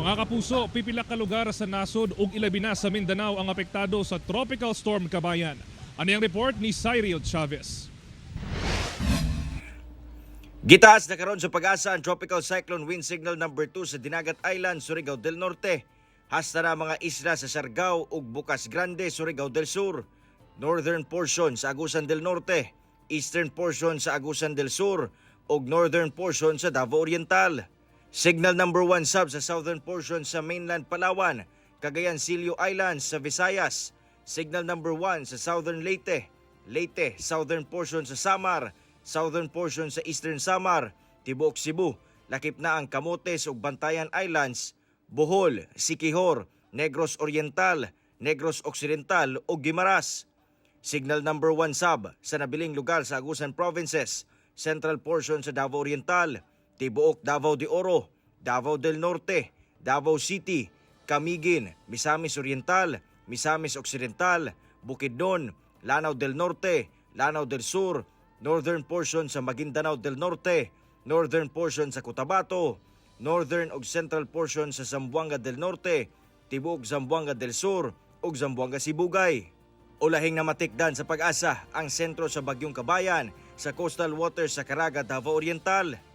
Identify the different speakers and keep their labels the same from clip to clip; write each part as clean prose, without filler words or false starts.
Speaker 1: Mga kapuso, pipila ka lugar sa nasod ug ilabi na sa Mindanao ang apektado sa Tropical Storm Kabayan. Ano yung report ni Cyril Chavez?
Speaker 2: Gitaas na karon sa pag-asa ang Tropical Cyclone Wind Signal number 2 sa Dinagat Island, Surigao del Norte. Hasta na mga isla sa Siargao ug Bocas Grande, Surigao del Sur. Northern portion sa Agusan del Norte, eastern portion sa Agusan del Sur ug northern portion sa Davao Oriental. Signal number 1 sub sa southern portion sa mainland Palawan, Cagayan Silio Islands sa Visayas. Signal number 1 sa southern Leyte, southern portion sa Samar, southern portion sa eastern Samar, tibuok Cebu, lakip na ang Camotes ug Bantayan Islands, Bohol, Siquijor, Negros Oriental, Negros Occidental ug Guimaras. Signal number 1 sub sa nabiling lugar sa Agusan Provinces, central portion sa Davao Oriental, tibuok Davao de Oro, Davao del Norte, Davao City, Camiguin, Misamis Oriental, Misamis Occidental, Bukidnon, Lanao del Norte, Lanao del Sur, northern portion sa Maguindanao del Norte, northern portion sa Cotabato, northern ug central portion sa Zamboanga del Norte, tibuok Zamboanga del Sur ug Zamboanga Sibugay. Ulahing namatikdan sa pag-asa ang sentro sa Bagyong Kabayan sa coastal waters sa Caraga, Davao Oriental.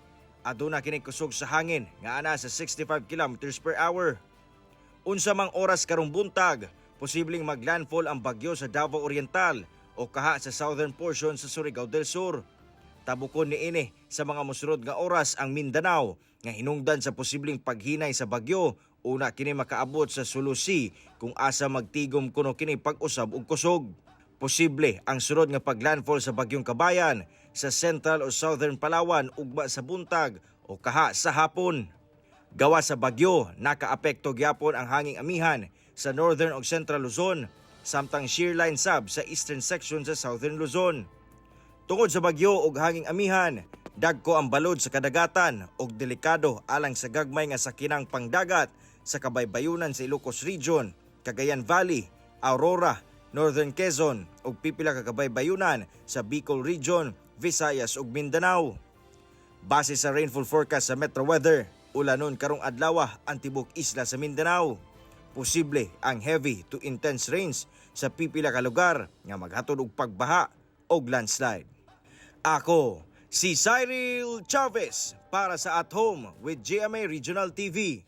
Speaker 2: Aduna kini kusog sa hangin nga ana sa 65 kilometers per hour. Unsa mang oras karong buntag, posibleng maglandfall ang bagyo sa Davao Oriental o kaha sa southern portion sa Surigao del Sur. Tabukon niini sa mga mosunod nga oras ang Mindanao nga hinungdan sa posibleng paghinay sa bagyo una kini makaabot sa Sulusi kung asa magtigom kuno kini pag-usab og kusog. Posible ang sunod nga paglandfall sa Bagyong Kabayan sa central o southern Palawan ugma sa buntag o kaha sa hapon. Gawa sa bagyo, nakaapekto gyapon ang hanging amihan sa northern o central Luzon, samtang shear line sab sa eastern section sa southern Luzon. Tungod sa bagyo ug hanging amihan, dagko ang balod sa kadagatan ug delikado alang sa gagmay nga sakinang pangdagat sa kabaybayunan sa Ilocos Region, Cagayan Valley, Aurora, Northern Quezon ug pipila ka kabaybayunan sa Bicol Region, Visayas ug Mindanao. Base sa rainfall forecast sa Metro Weather, ulanon karong adlaw ang tibok isla sa Mindanao. Posible ang heavy to intense rains sa pipila ka lugar nga maghatod og pagbaha og landslide. Ako si Cyril Chavez para sa At Home with GMA Regional TV.